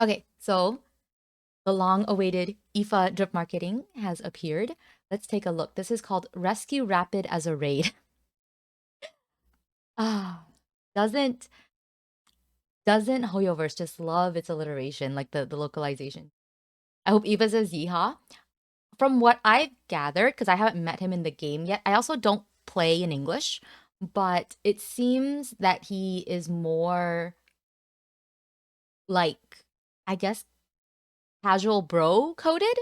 Okay, so the long-awaited IFA drip marketing has appeared. Let's take a look. This is called Rescue Rapid as a raid. Ah, doesn't doesn't Hoyoverse just love its alliteration, like the localization? I hope Eva says yeehaw. From what I've gathered, because I haven't met him in the game yet, I also don't play in English, but it seems that he is more like, I guess, casual bro coded.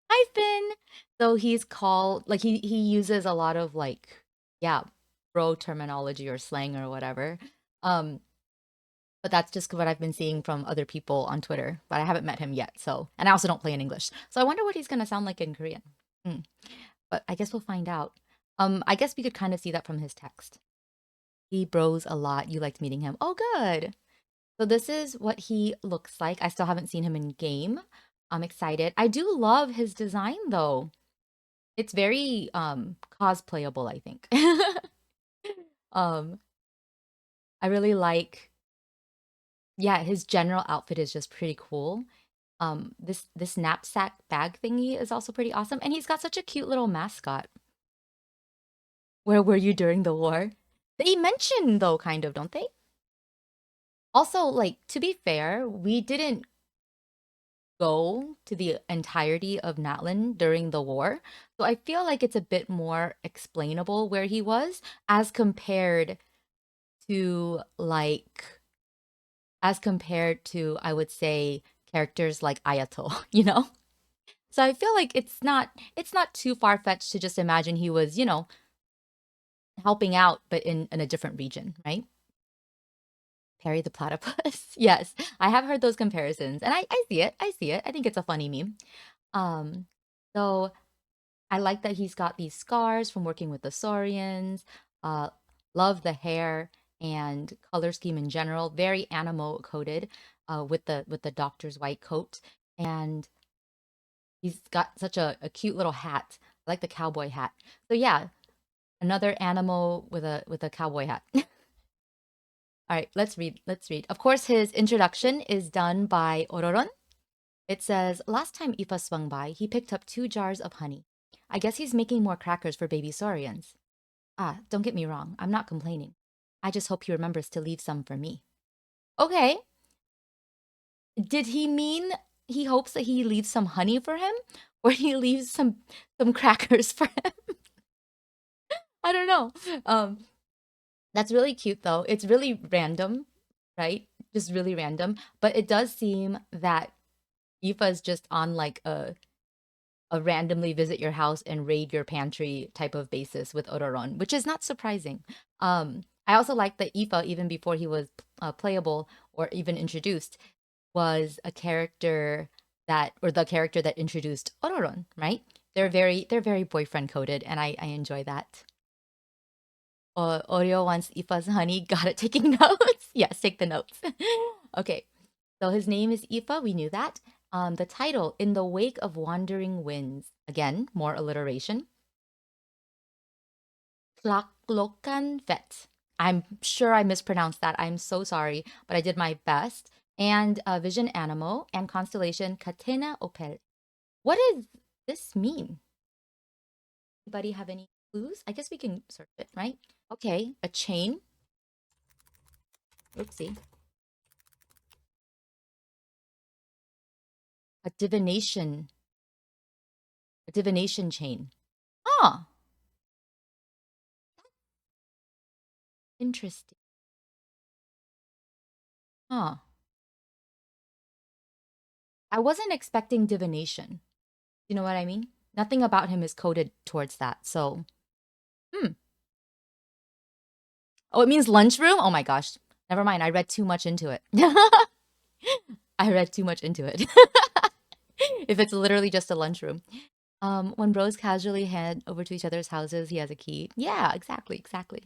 I've been. So he's called like he uses a lot of like yeah, bro terminology or slang or whatever. Um, but that's just what I've been seeing from other people on Twitter, but I haven't met him yet. So, and I also don't play in English. So I wonder what he's gonna sound like in Korean. Hmm. But I guess we'll find out. I guess we could kind of see that from his text. He bros a lot. You liked meeting him. Oh, good. So this is what he looks like. I still haven't seen him in game. I'm excited. I do love his design though. It's very cosplayable, I think. um I really like yeah, his general outfit is just pretty cool. This knapsack bag thingy is also pretty awesome and he's got such a cute little mascot. Where were you during the war? They mention though kind of, don't they? Also, like to be fair, we didn't go to the entirety of Natlan during the war. So I feel like it's a bit more explainable where he was as compared to like as compared to I would say characters like Ayato, you know? So I feel like it's not too far-fetched to just imagine he was, helping out but in a different region, right? Perry the Platypus. Yes, I have heard those comparisons and I see it. I see it. I think it's a funny meme. Um so I like that he's got these scars from working with the Saurians. Uh, love the hair and color scheme in general. Very animo coded, with the doctor's white coat, and he's got such a cute little hat. I like the cowboy hat. So yeah, another animal with a cowboy hat. All right, let's read. Let's read. Of course, his introduction is done by Ororon. It says, last time Ifa swung by, he picked up 2 jars of honey. I guess he's making more crackers for baby saurians. Ah, don't get me wrong, I'm not complaining. I just hope he remembers to leave some for me. Okay, did he mean he hopes that he leaves some honey for him? Or he leaves some crackers for him? I don't know. That's really cute though. It's really random, right? Just really random. But it does seem that Ifa is just on like a randomly visit your house and raid your pantry type of basis with Ororon, which is not surprising. I also like that Ifa, even before he was playable or even introduced, was a character that, or the character that introduced Ororon, right? They're very boyfriend coded, and I enjoy that. Oreo wants Ifa's honey. Got it. Taking notes. Yes, take the notes. Okay, so his name is Ifa. We knew that. The title, In the Wake of Wandering Winds. Again, more alliteration. Tlaclocan Vet. I'm sure I mispronounced that. I'm so sorry, but I did my best. And Vision Animo and Constellation Catena Opel. What does this mean? Anybody have any clues? I guess we can search it, right? Okay, a chain. Oopsie. A divination. A divination chain. Oh, interesting. Huh. I wasn't expecting divination. You know what I mean? Nothing about him is coded towards that. So, hmm. Oh, it means lunchroom? Oh my gosh. Never mind. I read too much into it. I read too much into it. If it's literally just a lunchroom. When bros casually head over to each other's houses, he has a key. Yeah, exactly, exactly.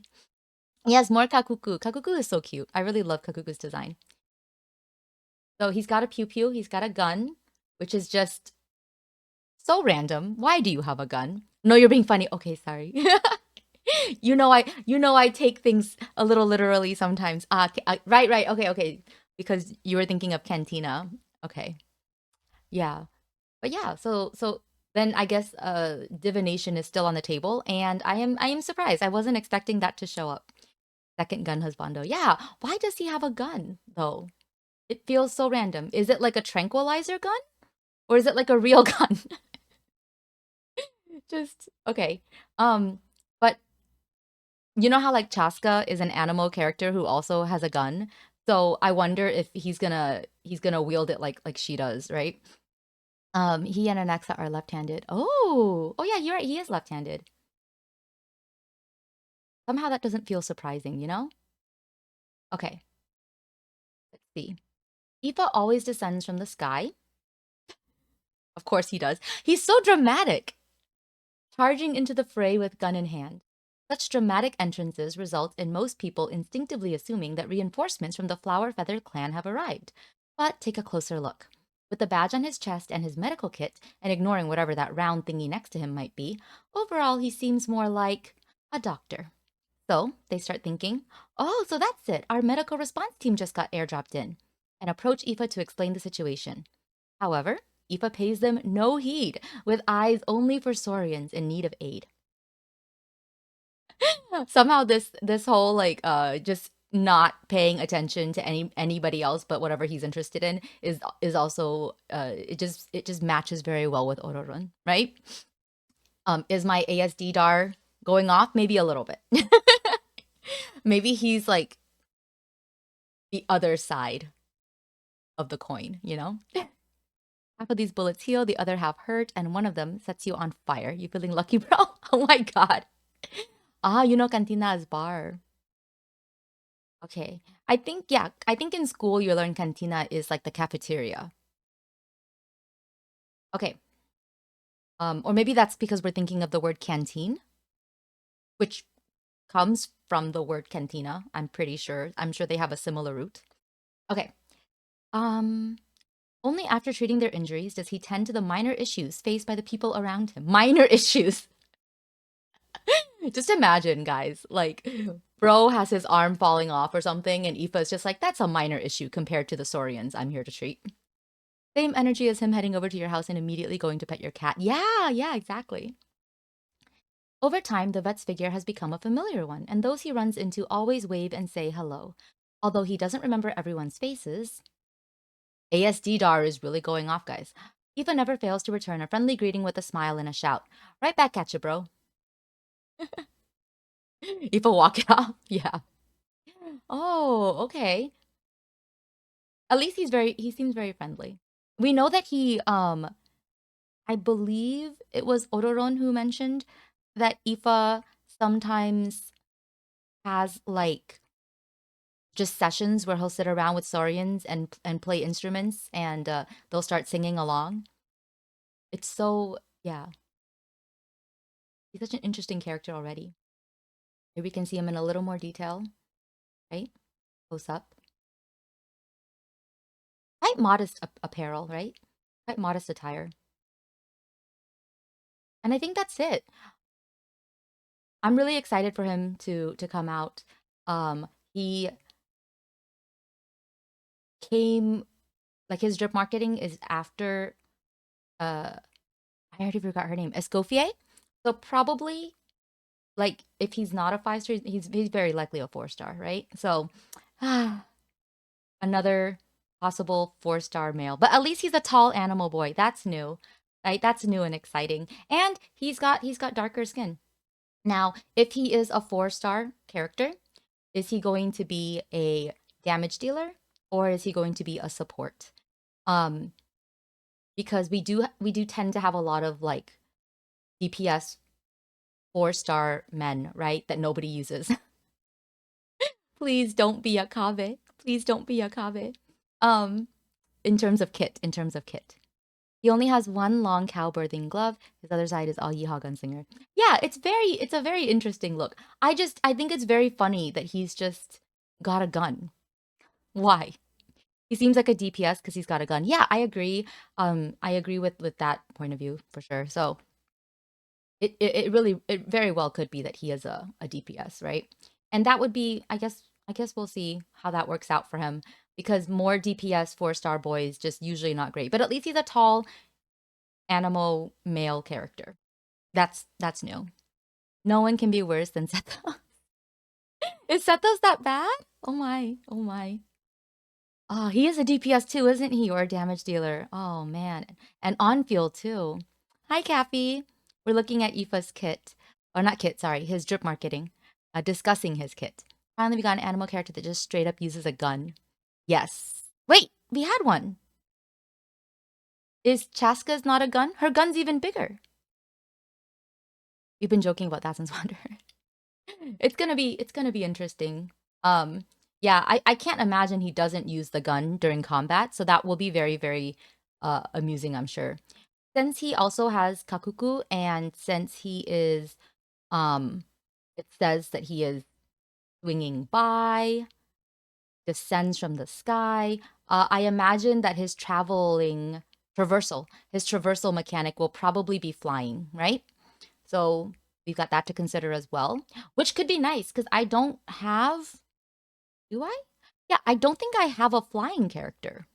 Yes, more Kakuku. Kakuku is so cute. I really love Kakuku's design. So he's got a pew pew, he's got a gun, which is just so random. Why do you have a gun? No, you're being funny. Okay, sorry. You know I take things a little literally sometimes. Right, right. Okay, okay. Because you were thinking of Cantina. Okay. Yeah. But yeah, so then I guess divination is still on the table, and I am surprised. I wasn't expecting that to show up. Second gun husbando. Yeah. Why does he have a gun though? It feels so random. Is it like a tranquilizer gun? Or is it like a real gun? Just okay. Um, but you know how like Chaska is an animal character who also has a gun? So I wonder if he's gonna wield it like she does, right? He and Alexa are left-handed. Oh yeah, you're right. He is left-handed. Somehow that doesn't feel surprising, you know? Okay, let's see. Ifa always descends from the sky. Of course he does. He's so dramatic, charging into the fray with gun in hand. Such dramatic entrances result in most people instinctively assuming that reinforcements from the Flower Feather clan have arrived. But take a closer look. With the badge on his chest and his medical kit, and ignoring whatever that round thingy next to him might be, overall he seems more like a doctor. So they start thinking, oh, so that's it. Our medical response team just got airdropped in, and approach Aoife to explain the situation. However, Aoife pays them no heed, with eyes only for Saurians in need of aid. Somehow this whole like just not paying attention to anybody else but whatever he's interested in is also it just matches very well with Ororun, right? Is my ASD dar going off? Maybe a little bit. Maybe he's like the other side of the coin, you know? Half of these bullets heal, the other half hurt, and one of them sets you on fire. You feeling lucky, bro? Oh my god. Ah, you know Cantina is bar. Okay. I think, yeah, I think in school you learn cantina is like the cafeteria. Okay. Or maybe that's because we're thinking of the word canteen, which comes from the word cantina. I'm pretty sure. I'm sure they have a similar root. Okay. Um, Only after treating their injuries does he tend to the minor issues faced by the people around him. Minor issues. Just imagine, guys, like bro has his arm falling off or something, and Aoife's just like, that's a minor issue compared to the Saurians I'm here to treat. Same energy as him heading over to your house and immediately going to pet your cat. Yeah, yeah, exactly. Over time, the vet's figure has become a familiar one, and those he runs into always wave and say hello. Although he doesn't remember everyone's faces, ASD Dar is really going off, guys. Aoife never fails to return a friendly greeting with a smile and a shout. Right back at you, bro. Aoife walk off. Yeah. Oh, okay. At least he seems very friendly. We know that I believe it was Ororon who mentioned that Aoife sometimes has like just sessions where he'll sit around with Saurians and play instruments, and they'll start singing along. It's so, yeah, he's such an interesting character already. Here we can see him in a little more detail, right? Close up. Quite modest apparel, right? Quite modest attire. And I think that's it. I'm really excited for him to come out. He came like his drip marketing is after uh I already forgot her name, Escoffier. So probably like if he's not a 5 star, he's very likely a 4 star, right? So another possible 4 star male. But at least he's a tall animal boy. That's new. Right? That's new and exciting. And he's got darker skin. Now, if he is a 4 star character, is he going to be a damage dealer or is he going to be a support? Um, because we do tend to have a lot of like DPS 4 star men, right? That nobody uses. Please don't be a Kave. Please don't be a Kave. Um, in terms of kit. He only has one long cow birthing glove. His other side is all Yeehaw Gunslinger. Yeah, it's a very interesting look. I think it's very funny that he's just got a gun. Why? He seems like a DPS because he's got a gun. Yeah, I agree. I agree with that point of view for sure. So it really it very well could be that he is a DPS, right? And that would be I guess we'll see how that works out for him because more DPS 4-star boys just usually not great. But at least he's a tall Anemo male character. That's new. No one can be worse than Seto. Is Sethos that bad? Oh my, oh my. Oh, he is a DPS too, isn't he? Or a damage dealer. Oh man. And on field too. Hi, Cappy. We're looking at Aoife's kit. Or not kit, sorry, his drip marketing. Discussing his kit. Finally, we got an animal character that just straight up uses a gun. Yes. Wait, we had one. Is Chaska's not a gun? Her gun's even bigger. We've been joking about that since Wonder. It's gonna be interesting. Yeah, I can't imagine he doesn't use the gun during combat, so that will be very, very amusing, I'm sure. Since he also has Kakuku, and since he is it says that he is swinging by, descends from the sky. I imagine that his his traversal mechanic will probably be flying, right? So we've got that to consider as well, which could be nice because I don't have. Do I? Yeah, I don't think I have a flying character.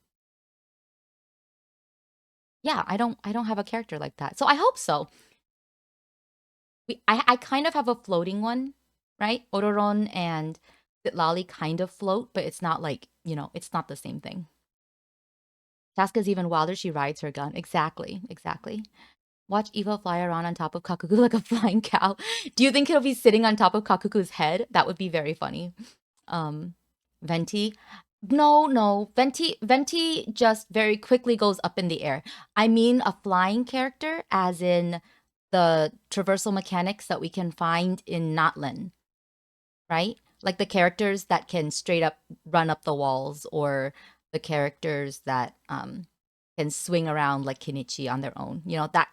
Yeah, I don't have a character like that. So I hope so. I kind of have a floating one, right? Ororon and Sitlali kind of float, but it's not like, it's not the same thing. Chaska's even wilder, she rides her gun. Exactly, exactly. Watch Eva fly around on top of Kakuku like a flying cow. Do you think he'll be sitting on top of Kakuku's head? That would be very funny. Venti. No, no. Venti just very quickly goes up in the air. I mean a flying character, as in the traversal mechanics that we can find in Natlan, right? Like the characters that can straight up run up the walls, or the characters that can swing around like Kenichi on their own.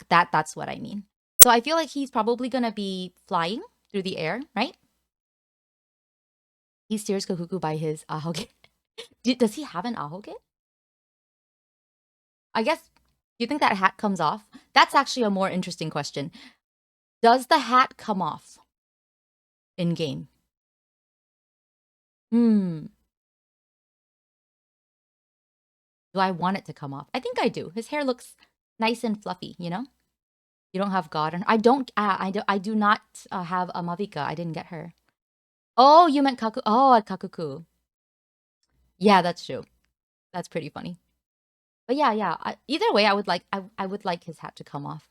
That's what I mean. So I feel like he's probably gonna be flying through the air, right? He steers Kakuku by his ahoge. Does he have an ahoge? I guess. Do you think that hat comes off? That's actually a more interesting question. Does the hat come off in game? Hmm. Do I want it to come off? I think I do. His hair looks nice and fluffy, you know? You don't have God on. I do not have a Mavika. I didn't get her. Oh, you meant Kaku. Oh, at Kakuku. Yeah, that's true. That's pretty funny. But yeah, yeah. Either way, I would like his hat to come off.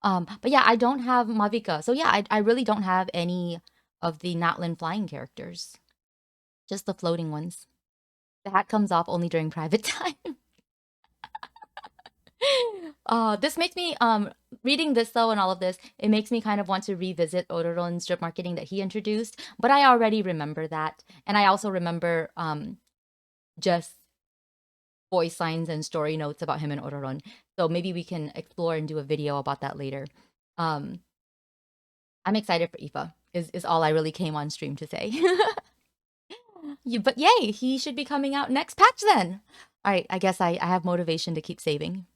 But yeah, I don't have Mavika. So yeah, I really don't have any of the Natlin flying characters. Just the floating ones. The hat comes off only during private time. This makes me reading this though, and all of this, it makes me kind of want to revisit Ororon's strip marketing that he introduced, but I already remember that. And I also remember just voice lines and story notes about him and Ororon. So maybe we can explore and do a video about that later. Um I'm excited for Aoife, is all I really came on stream to say. But yay, he should be coming out next patch then. All right, I guess I have motivation to keep saving.